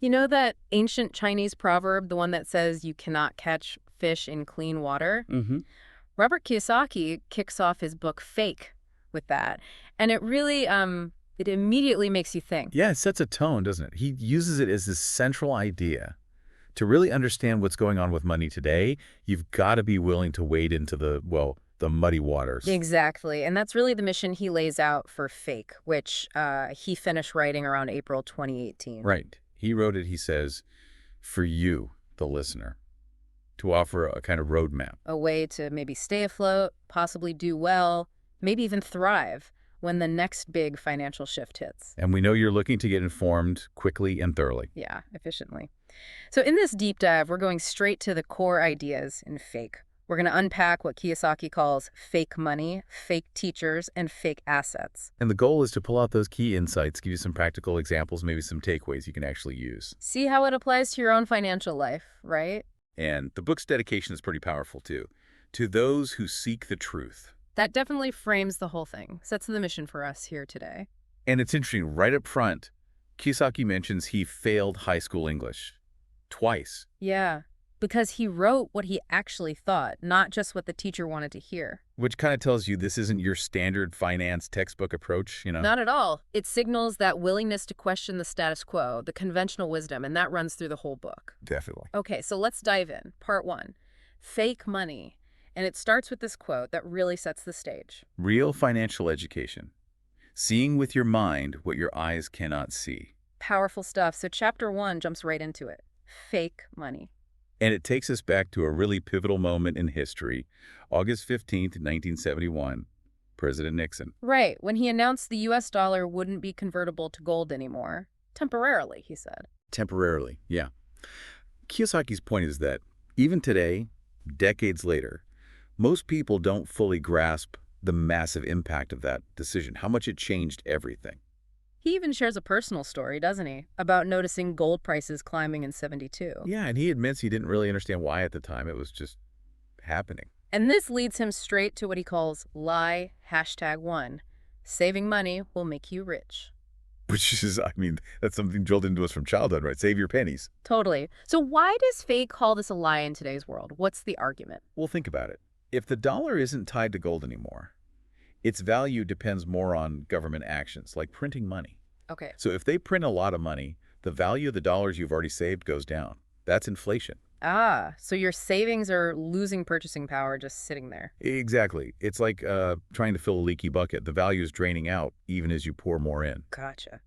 You know that ancient Chinese proverb, the one that says you cannot catch fish in clean water? Hmm. Robert Kiyosaki kicks off his book Fake with that. And it immediately makes you think. Yeah, it sets a tone, doesn't it? He uses it as this central idea. To really understand what's going on with money today, you've got to be willing to wade into the muddy waters. Exactly. And that's really the mission he lays out for Fake, which he finished writing around April 2018. Right. He wrote it, he says, for you, the listener, to offer a kind of roadmap. A way to maybe stay afloat, possibly do well, maybe even thrive when the next big financial shift hits. And we know you're looking to get informed quickly and thoroughly. Yeah, efficiently. So in this deep dive, we're going straight to the core ideas in Fake. We're going to unpack what Kiyosaki calls fake money, fake teachers, and fake assets. And the goal is to pull out those key insights, give you some practical examples, maybe some takeaways you can actually use. See how it applies to your own financial life, right? And the book's dedication is pretty powerful, too. To those who seek the truth. That definitely frames the whole thing, sets the mission for us here today. And it's interesting, right up front, Kiyosaki mentions he failed high school English. Twice. Yeah, because he wrote what he actually thought, not just what the teacher wanted to hear. Which kind of tells you this isn't your standard finance textbook approach, you know? Not at all. It signals that willingness to question the status quo, the conventional wisdom, and that runs through the whole book. Definitely. Okay, so let's dive in. Part 1, fake money. And it starts with this quote that really sets the stage. Real financial education. Seeing with your mind what your eyes cannot see. Powerful stuff. So chapter 1 jumps right into it. Fake money. And it takes us back to a really pivotal moment in history, August 15th, 1971, President Nixon. Right, when he announced the US dollar wouldn't be convertible to gold anymore. Temporarily, he said. Temporarily, yeah. Kiyosaki's point is that even today, decades later, most people don't fully grasp the massive impact of that decision, how much it changed everything. He even shares a personal story, doesn't he, about noticing gold prices climbing in '72. Yeah, and he admits he didn't really understand why at the time. It was just happening. And this leads him straight to what he calls lie #1. Saving money will make you rich. Which is, I mean, that's something drilled into us from childhood, right? Save your pennies. Totally. So why does Fake call this a lie in today's world? What's the argument? Well, think about it. If the dollar isn't tied to gold anymore, its value depends more on government actions, like printing money. Okay. So if they print a lot of money, the value of the dollars you've already saved goes down. That's inflation. Ah, so your savings are losing purchasing power just sitting there. Exactly. It's like trying to fill a leaky bucket. The value is draining out even as you pour more in. Gotcha.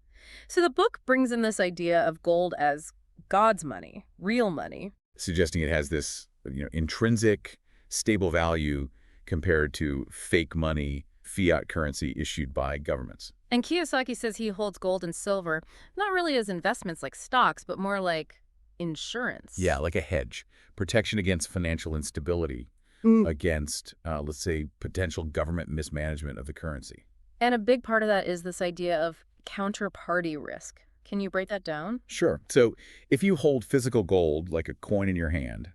So the book brings in this idea of gold as God's money, real money. Suggesting it has this, intrinsic, stable value compared to fake money, fiat currency issued by governments. And Kiyosaki says he holds gold and silver, not really as investments like stocks, but more like insurance. Yeah, like a hedge. Protection against financial instability, against, let's say, potential government mismanagement of the currency. And a big part of that is this idea of counterparty risk. Can you break that down? Sure. So if you hold physical gold, like a coin in your hand,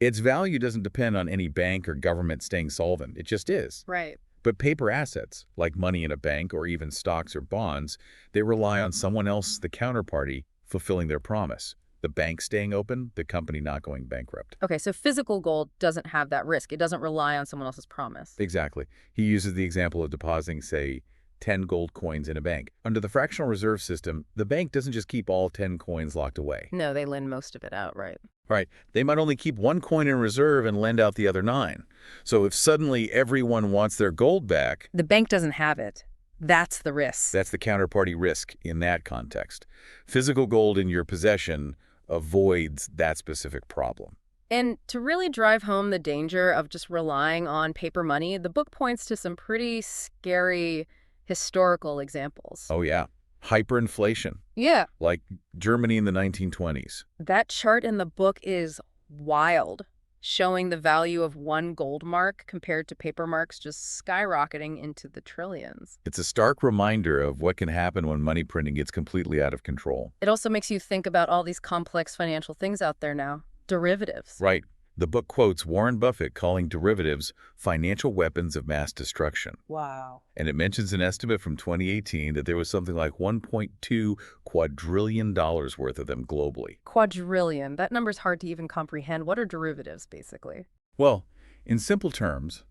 its value doesn't depend on any bank or government staying solvent. It just is. Right. But paper assets, like money in a bank or even stocks or bonds, they rely on someone else, the counterparty, fulfilling their promise. The bank staying open, the company not going bankrupt. Okay, so physical gold doesn't have that risk. It doesn't rely on someone else's promise. Exactly. He uses the example of depositing, say, 10 gold coins in a bank. Under the fractional reserve system, the bank doesn't just keep all 10 coins locked away. No, they lend most of it out, right? Right. They might only keep one coin in reserve and lend out the other 9. So if suddenly everyone wants their gold back, The bank doesn't have it. That's the risk. that's the counterparty risk in that context. Physical gold in your possession avoids that specific problem. And to really drive home the danger of just relying on paper money, the book points to some pretty scary historical examples. Oh, yeah. Hyperinflation, Yeah, like Germany in the 1920s. that chart in the book is wild, showing the value of one gold mark compared to paper marks just skyrocketing into the trillions. It's a stark reminder of what can happen when money printing gets completely out of control. It also makes you think about all these complex financial things out there now. Derivatives. Right. The book quotes Warren Buffett calling derivatives financial weapons of mass destruction. Wow. And it mentions an estimate from 2018 that there was something like $1.2 quadrillion worth of them globally. Quadrillion. That number's hard to even comprehend. What are derivatives, basically? Well, in simple terms,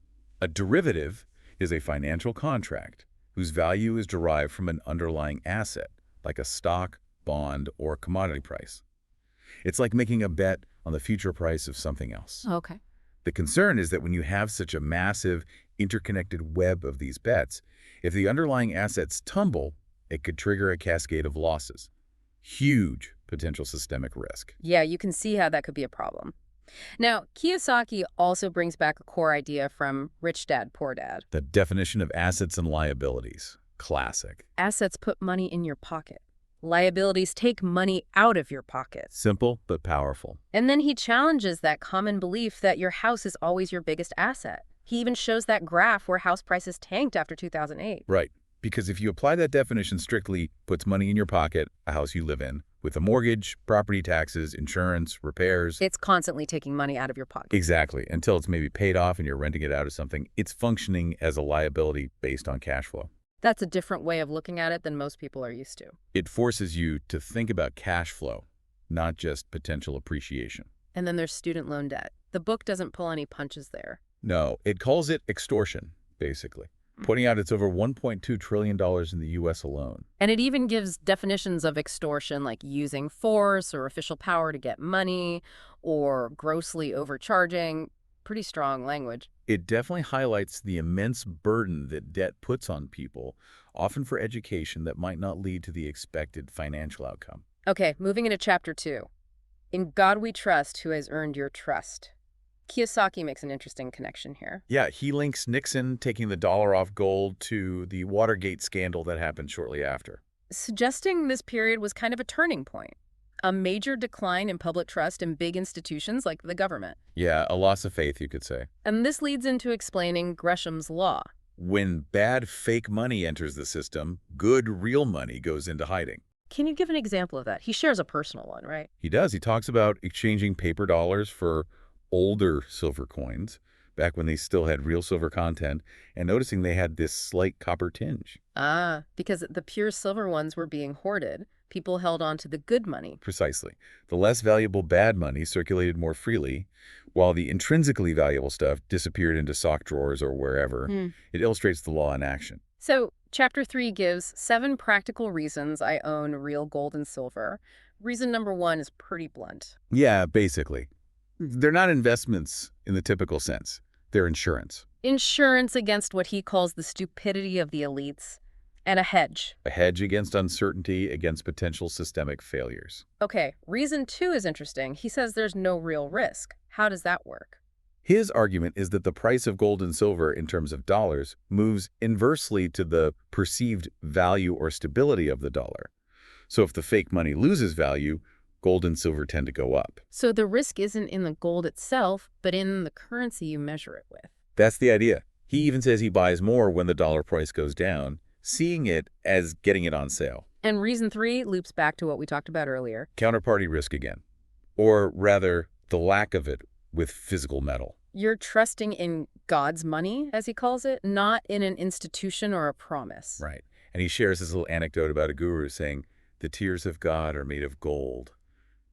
a derivative is a financial contract whose value is derived from an underlying asset, like a stock, bond, or commodity price. It's like making a bet on the future price of something else. Okay. The concern is that when you have such a massive, interconnected web of these bets, if the underlying assets tumble, it could trigger a cascade of losses. Huge potential systemic risk. Yeah, you can see how that could be a problem. Now, Kiyosaki also brings back a core idea from Rich Dad, Poor Dad. The definition of assets and liabilities. Classic. Assets put money in your pocket. Liabilities take money out of your pocket. Simple but powerful. And then he challenges that common belief that your house is always your biggest asset. He even shows that graph where house prices tanked after 2008. Right. Because if you apply that definition strictly, puts money in your pocket, a house you live in, with a mortgage, property taxes, insurance, repairs. It's constantly taking money out of your pocket. Exactly. Until it's maybe paid off and you're renting it out of something, it's functioning as a liability based on cash flow. That's a different way of looking at it than most people are used to. It forces you to think about cash flow, not just potential appreciation. And then there's student loan debt. The book doesn't pull any punches there. No, it calls it extortion, basically, pointing out it's over $1.2 trillion in the U.S. alone. And it even gives definitions of extortion, like using force or official power to get money or grossly overcharging. Pretty strong language. It definitely highlights the immense burden that debt puts on people, often for education that might not lead to the expected financial outcome. Okay, moving into chapter 2. In God we trust, who has earned your trust. Kiyosaki makes an interesting connection here. Yeah, he links Nixon taking the dollar off gold to the Watergate scandal that happened shortly after. Suggesting this period was kind of a turning point. A major decline in public trust in big institutions like the government. Yeah, a loss of faith, you could say. And this leads into explaining Gresham's law. When bad fake money enters the system, good real money goes into hiding. Can you give an example of that? He shares a personal one, right? He does. He talks about exchanging paper dollars for older silver coins, back when they still had real silver content, and noticing they had this slight copper tinge. Ah, because the pure silver ones were being hoarded. People held on to the good money. Precisely. The less valuable bad money circulated more freely, while the intrinsically valuable stuff disappeared into sock drawers or wherever. It illustrates the law in action. So, chapter 3 gives 7 practical reasons I own real gold and silver. Reason number 1 is pretty blunt. Yeah, basically. They're not investments in the typical sense. They're insurance. Insurance against what he calls the stupidity of the elites, and a hedge. A hedge against uncertainty, against potential systemic failures. Okay, reason 2 is interesting. He says there's no real risk. How does that work? His argument is that the price of gold and silver in terms of dollars moves inversely to the perceived value or stability of the dollar. So if the fake money loses value, gold and silver tend to go up. So the risk isn't in the gold itself, but in the currency you measure it with. That's the idea. He even says he buys more when the dollar price goes down, seeing it as getting it on sale. And reason 3 loops back to what we talked about earlier. Counterparty risk again. Or rather, the lack of it with physical metal. You're trusting in God's money, as he calls it, not in an institution or a promise. Right. And he shares this little anecdote about a guru saying, the tears of God are made of gold,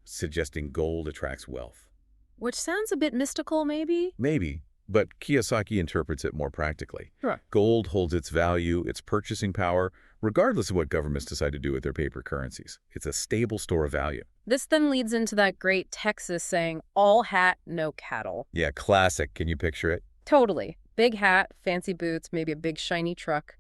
suggesting gold attracts wealth. Which sounds a bit mystical, maybe? Maybe, but Kiyosaki interprets it more practically. Sure. Gold holds its value, its purchasing power, regardless of what governments decide to do with their paper currencies. It's a stable store of value. This then leads into that great Texas saying, all hat, no cattle. Yeah, classic. Can you picture it? Totally. Big hat, fancy boots, maybe a big shiny truck,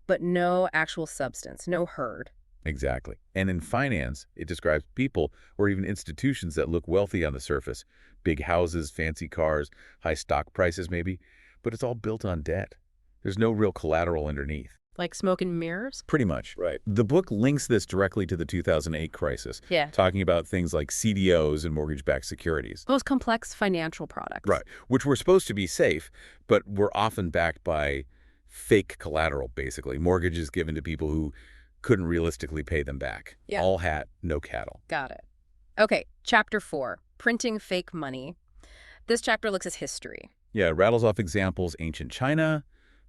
but no actual substance, no herd. Exactly. And in finance, it describes people or even institutions that look wealthy on the surface. Big houses, fancy cars, high stock prices maybe, but it's all built on debt. There's no real collateral underneath. Like smoke and mirrors? Pretty much. Right. The book links this directly to the 2008 crisis, Yeah. talking about things like CDOs and mortgage-backed securities. Those complex financial products. Right. Which were supposed to be safe, but were often backed by fake collateral, basically. Mortgages given to people who couldn't realistically pay them back. Yeah. All hat, no cattle. Got it. Okay, chapter 4, printing fake money. This chapter looks at history. Yeah, it rattles off examples: ancient China,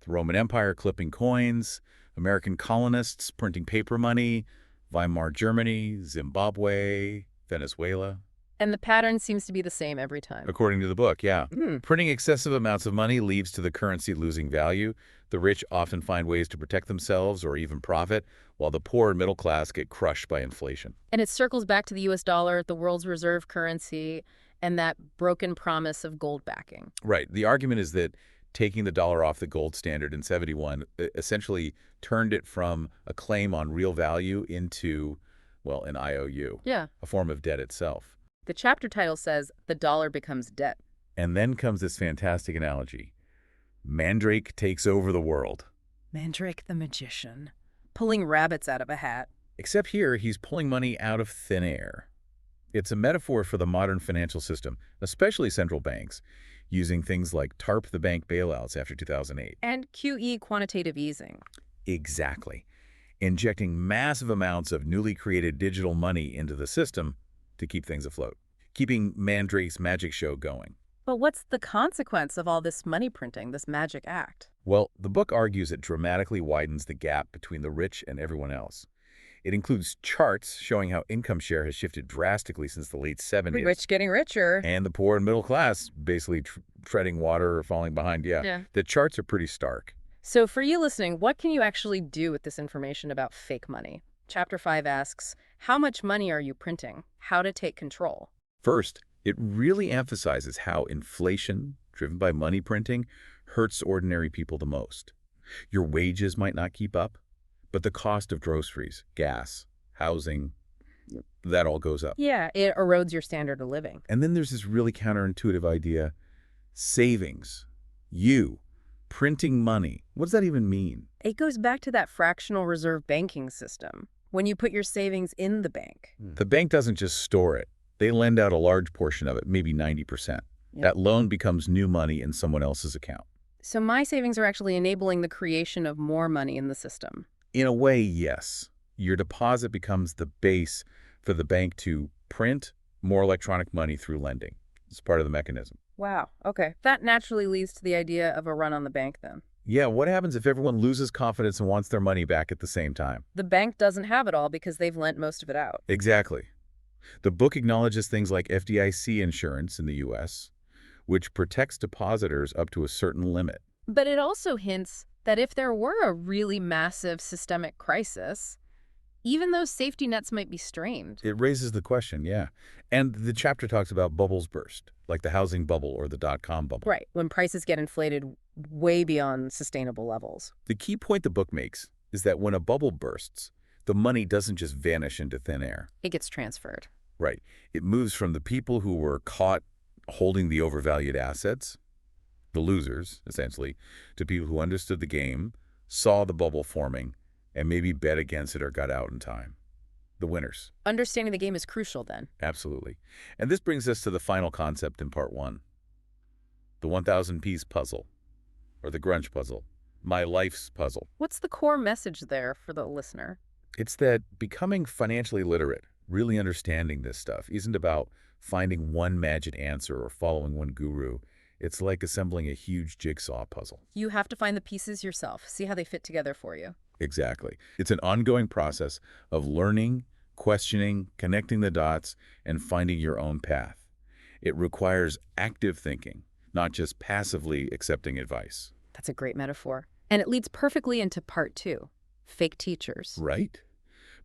the Roman Empire clipping coins, American colonists printing paper money, Weimar Germany, Zimbabwe, Venezuela. And the pattern seems to be the same every time. According to the book, yeah. Hmm. Printing excessive amounts of money leads to the currency losing value. The rich often find ways to protect themselves or even profit, while the poor and middle class get crushed by inflation. And it circles back to the US dollar, the world's reserve currency, and that broken promise of gold backing. Right. The argument is that taking the dollar off the gold standard in 71 essentially turned it from a claim on real value into, well, an IOU, Yeah. a form of debt itself. The chapter title says the dollar becomes debt. And then comes this fantastic analogy. Mandrake takes over the world. Mandrake the magician, pulling rabbits out of a hat. Except here, he's pulling money out of thin air. It's a metaphor for the modern financial system, especially central banks, using things like TARP the bank bailouts after 2008. And QE, quantitative easing. Exactly. Injecting massive amounts of newly created digital money into the system to keep things afloat, keeping Mandrake's magic show going. But what's the consequence of all this money printing, this magic act? Well, the book argues it dramatically widens the gap between the rich and everyone else. It includes charts showing how income share has shifted drastically since the late 70s. Rich getting richer. And the poor and middle class basically treading water or falling behind. Yeah, the charts are pretty stark. So for you listening, what can you actually do with this information about fake money? Chapter 5 asks, how much money are you printing? How to take control? First, it really emphasizes how inflation, driven by money printing, hurts ordinary people the most. Your wages might not keep up, but the cost of groceries, gas, housing, that all goes up. Yeah, it erodes your standard of living. And then there's this really counterintuitive idea, savings, printing money. What does that even mean? It goes back to that fractional reserve banking system, when you put your savings in the bank. The bank doesn't just store it. They lend out a large portion of it, maybe 90%. Yep. That loan becomes new money in someone else's account. So my savings are actually enabling the creation of more money in the system. In a way, yes. Your deposit becomes the base for the bank to print more electronic money through lending. It's part of the mechanism. Wow, okay. That naturally leads to the idea of a run on the bank then. Yeah, what happens if everyone loses confidence and wants their money back at the same time? The bank doesn't have it all because they've lent most of it out. Exactly. The book acknowledges things like FDIC insurance in the U.S., which protects depositors up to a certain limit. But it also hints that if there were a really massive systemic crisis, even those safety nets might be strained. It raises the question, yeah. And the chapter talks about bubbles burst, like the housing bubble or the dot-com bubble. Right, when prices get inflated way beyond sustainable levels. The key point the book makes is that when a bubble bursts, the money doesn't just vanish into thin air. It gets transferred. Right. It moves from the people who were caught holding the overvalued assets, the losers, essentially, to people who understood the game, saw the bubble forming, and maybe bet against it or got out in time. The winners. Understanding the game is crucial then. Absolutely. And this brings us to the final concept in part 1. The 1,000-piece puzzle, or the grunge puzzle, my life's puzzle. What's the core message there for the listener? It's that becoming financially literate, really understanding this stuff, isn't about finding one magic answer or following one guru. It's like assembling a huge jigsaw puzzle. You have to find the pieces yourself, see how they fit together for you. Exactly. It's an ongoing process of learning, questioning, connecting the dots, and finding your own path. It requires active thinking, not just passively accepting advice. That's a great metaphor. And it leads perfectly into part 2, fake teachers. Right.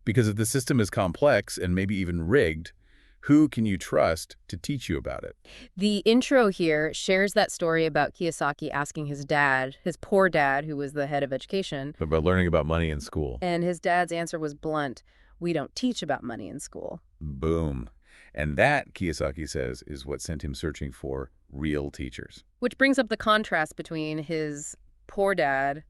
Because if the system is complex and maybe even rigged, who can you trust to teach you about it? The intro here shares that story about Kiyosaki asking his dad, his poor dad, who was the head of education. About learning about money in school. And his dad's answer was blunt, we don't teach about money in school. Boom. And that, Kiyosaki says, is what sent him searching for real teachers. Which brings up the contrast between his poor dad,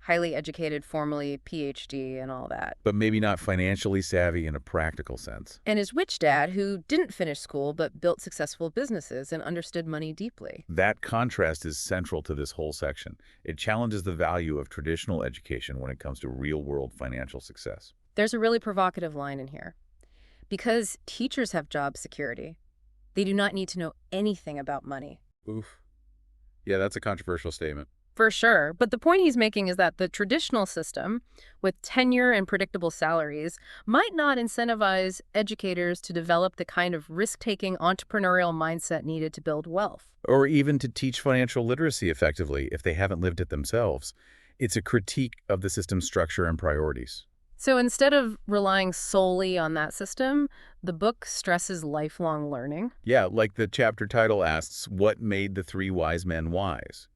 highly educated, formally PhD and all that, But maybe not financially savvy in a practical sense. and his rich dad, who didn't finish school but built successful businesses and understood money deeply. That contrast is central to this whole section. It challenges the value of traditional education when it comes to real-world financial success. There's a really provocative line in here. Because teachers have job security, they do not need to know anything about money. Oof. Yeah, that's a controversial statement. For sure. But the point he's making is that the traditional system, with tenure and predictable salaries, might not incentivize educators to develop the kind of risk-taking entrepreneurial mindset needed to build wealth. Or even to teach financial literacy effectively if they haven't lived it themselves. It's a critique of the system's structure and priorities. So instead of relying solely on that system, the book stresses lifelong learning. Yeah, like the chapter title asks, what made the three wise men wise?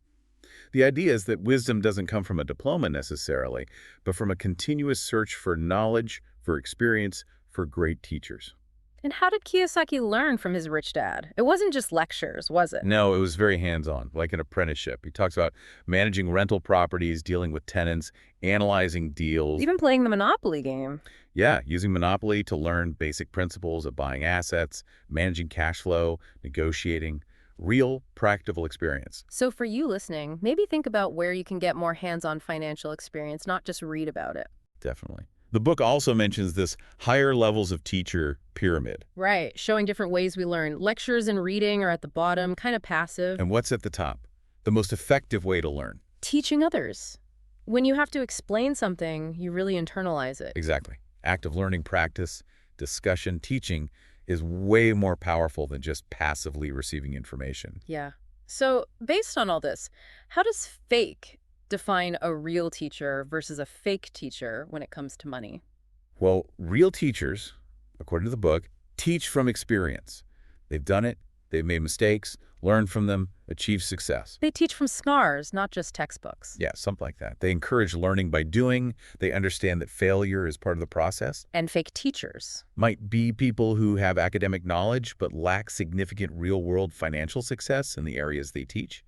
The idea is that wisdom doesn't come from a diploma necessarily, but from a continuous search for knowledge, for experience, for great teachers. And how did Kiyosaki learn from his rich dad? It wasn't just lectures, was it? No, it was very hands-on, like an apprenticeship. He talks about managing rental properties, dealing with tenants, analyzing deals. Even playing the Monopoly game. Yeah, using Monopoly to learn basic principles of buying assets, managing cash flow, negotiating. Real, practical experience. So for you listening, maybe think about where you can get more hands-on financial experience, not just read about it. Definitely. The book also mentions this higher levels of teacher pyramid. Right, showing different ways we learn. Lectures and reading are at the bottom, kind of passive. And what's at the top? The most effective way to learn. Teaching others. When you have to explain something, you really internalize it. Exactly. Active learning practice, discussion, teaching is way more powerful than just passively receiving information. Yeah. So based on all this, how does fake define a real teacher versus a fake teacher when it comes to money? Well, real teachers, according to the book, teach from experience. They've done it, they've made mistakes, learned from them, achieved success. They teach from scars, not just textbooks. Yeah, something like that. They encourage learning by doing. They understand that failure is part of the process. And fake teachers. Might be people who have academic knowledge but lack significant real-world financial success in the areas they teach.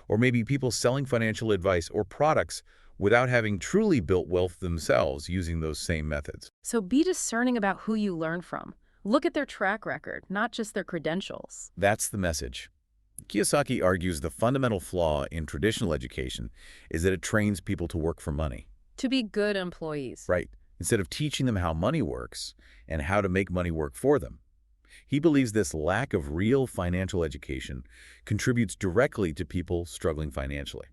Or maybe people selling financial advice or products without having truly built wealth themselves using those same methods. So be discerning about who you learn from. Look at their track record, not just their credentials. That's the message. Kiyosaki argues the fundamental flaw in traditional education is that it trains people to work for money. To be good employees. Right. Instead of teaching them how money works and how to make money work for them. He believes this lack of real financial education contributes directly to people struggling financially.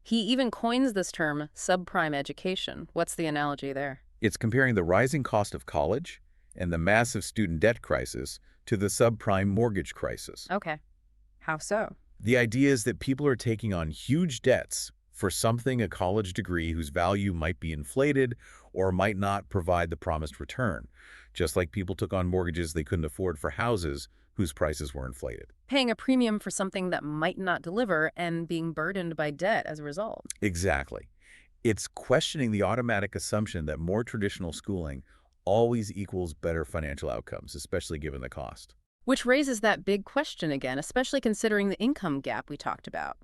He even coins this term, subprime education. What's the analogy there? It's comparing the rising cost of college and the massive student debt crisis to the subprime mortgage crisis. Okay. How so? The idea is that people are taking on huge debts for something, a college degree whose value might be inflated or might not provide the promised return, just like people took on mortgages they couldn't afford for houses whose prices were inflated. Paying a premium for something that might not deliver and being burdened by debt as a result. Exactly. It's questioning the automatic assumption that more traditional schooling always equals better financial outcomes, especially given the cost. Which raises that big question again, especially considering the income gap we talked about.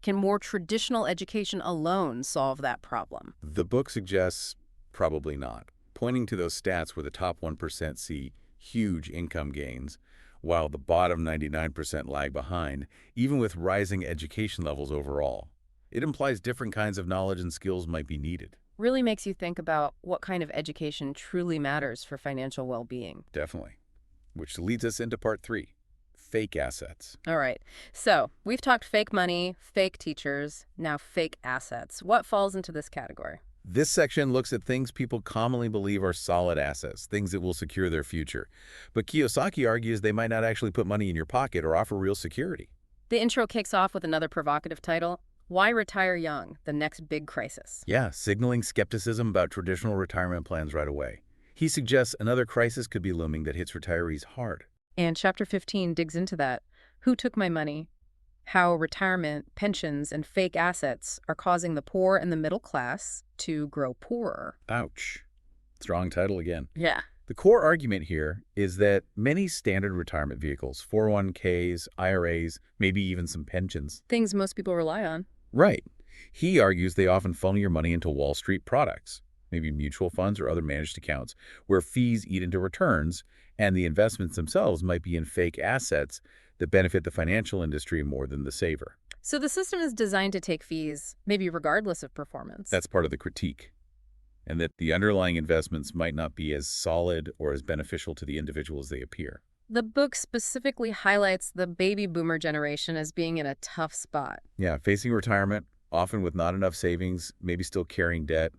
Can more traditional education alone solve that problem? The book suggests probably not, pointing to those stats where the top 1% see huge income gains, while the bottom 99% lag behind, even with rising education levels overall. It implies different kinds of knowledge and skills might be needed. Really makes you think about what kind of education truly matters for financial well-being. Definitely. Which leads us into part 3, fake assets. All right. So we've talked fake money, fake teachers, now fake assets. What falls into this category? This section looks at things people commonly believe are solid assets, things that will secure their future. But Kiyosaki argues they might not actually put money in your pocket or offer real security. The intro kicks off with another provocative title, Why Retire Young? The Next Big Crisis. Yeah, signaling skepticism about traditional retirement plans right away. He suggests another crisis could be looming that hits retirees hard. And Chapter 15 digs into that. Who took my money? How retirement, pensions, and fake assets are causing the poor and the middle class to grow poorer. Ouch. Strong title again. Yeah. The core argument here is that many standard retirement vehicles, 401ks, IRAs, maybe even some pensions. Things most people rely on. Right. He argues they often funnel your money into Wall Street products, maybe mutual funds or other managed accounts, where fees eat into returns, and the investments themselves might be in fake assets that benefit the financial industry more than the saver. So the system is designed to take fees, maybe regardless of performance. That's part of the critique, and that the underlying investments might not be as solid or as beneficial to the individual as they appear. The book specifically highlights the baby boomer generation as being in a tough spot. Yeah, facing retirement, often with not enough savings, maybe still carrying debt,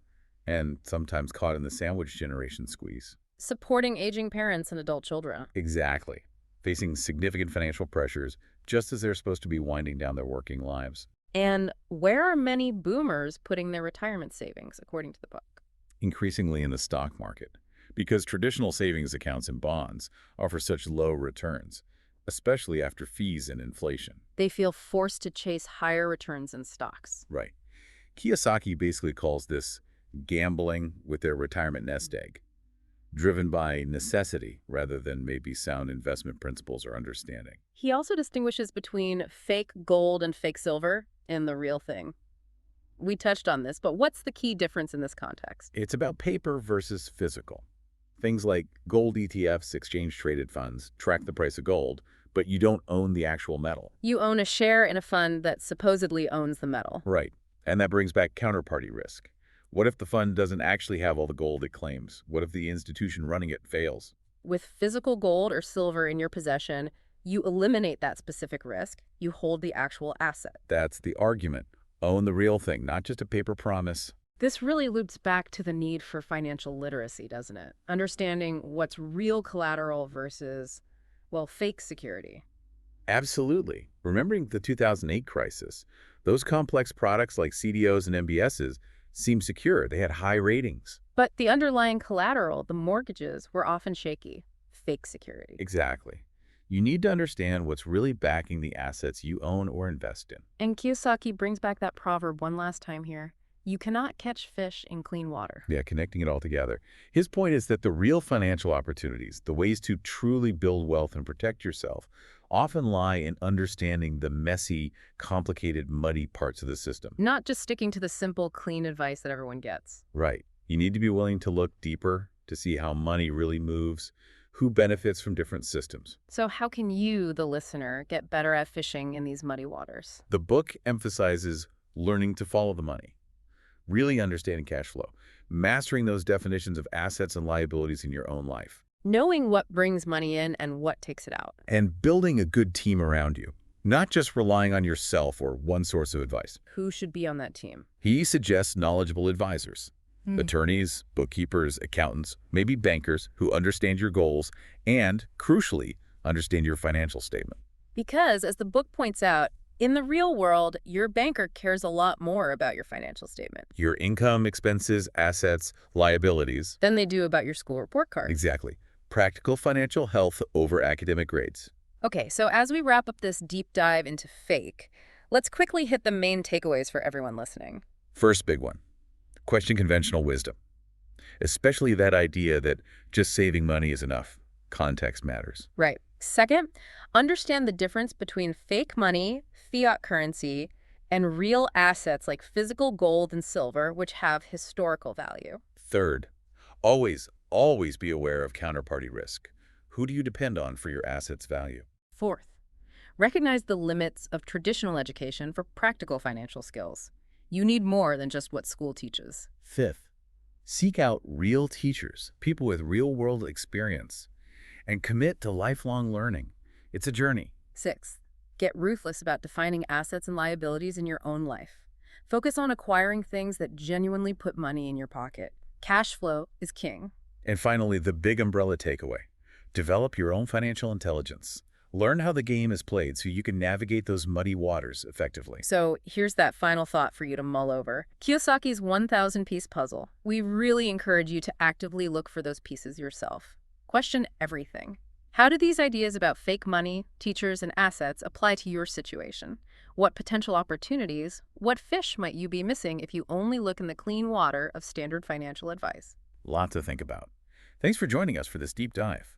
and sometimes caught in the sandwich generation squeeze. Supporting aging parents and adult children. Exactly. Facing significant financial pressures just as they're supposed to be winding down their working lives. And where are many boomers putting their retirement savings, according to the book? Increasingly in the stock market, because traditional savings accounts and bonds offer such low returns, especially after fees and inflation. They feel forced to chase higher returns in stocks. Right. Kiyosaki basically calls this gambling with their retirement nest egg, driven by necessity rather than maybe sound investment principles or understanding. He also distinguishes between fake gold and fake silver and the real thing. We touched on this, but what's the key difference in this context? It's about paper versus physical. Things like gold ETFs, exchange-traded funds, track the price of gold, but you don't own the actual metal. You own a share in a fund that supposedly owns the metal. Right. And that brings back counterparty risk. What if the fund doesn't actually have all the gold it claims? What if the institution running it fails? With physical gold or silver in your possession, you eliminate that specific risk. You hold the actual asset. That's the argument. Own the real thing, not just a paper promise. This really loops back to the need for financial literacy, doesn't it? Understanding what's real collateral versus, well, fake security. Absolutely. Remembering the 2008 crisis, those complex products like CDOs and MBSs seemed secure. They had high ratings. But the underlying collateral, the mortgages, were often shaky. Fake security. Exactly. You need to understand what's really backing the assets you own or invest in. And Kiyosaki brings back that proverb one last time here. You cannot catch fish in clean water. Yeah, connecting it all together. His point is that the real financial opportunities, the ways to truly build wealth and protect yourself, often lie in understanding the messy, complicated, muddy parts of the system. Not just sticking to the simple, clean advice that everyone gets. Right. You need to be willing to look deeper to see how money really moves, who benefits from different systems. So how can you, the listener, get better at fishing in these muddy waters? The book emphasizes learning to follow the money, really understanding cash flow, mastering those definitions of assets and liabilities in your own life, Knowing what brings money in and what takes it out. and building a good team around you, not just relying on yourself or one source of advice. Who should be on that team? He suggests knowledgeable advisors, attorneys, bookkeepers, accountants, maybe bankers who understand your goals and, crucially, understand your financial statement. Because, as the book points out, in the real world, your banker cares a lot more about your financial statement Your income, expenses, assets, liabilities. than they do about your school report card. Exactly. Practical financial health over academic grades. Okay, so as we wrap up this deep dive into fake, let's quickly hit the main takeaways for everyone listening. First big one. Question conventional wisdom. Especially that idea that just saving money is enough. Context matters. Right. Second, understand the difference between fake money, fiat currency, and real assets like physical gold and silver, which have historical value. Third, always be aware of counterparty risk. Who do you depend on for your assets' value? Fourth, recognize the limits of traditional education for practical financial skills. You need more than just what school teaches. Fifth, seek out real teachers, people with real-world experience, and commit to lifelong learning. It's a journey. Sixth, get ruthless about defining assets and liabilities in your own life. Focus on acquiring things that genuinely put money in your pocket. Cash flow is king. And finally, the big umbrella takeaway. Develop your own financial intelligence. Learn how the game is played so you can navigate those muddy waters effectively. So here's that final thought for you to mull over. Kiyosaki's 1,000-piece puzzle. We really encourage you to actively look for those pieces yourself. Question everything. How do these ideas about fake money, teachers, and assets apply to your situation? What potential opportunities, what fish might you be missing if you only look in the clean water of standard financial advice? Lot to think about. Thanks for joining us for this deep dive.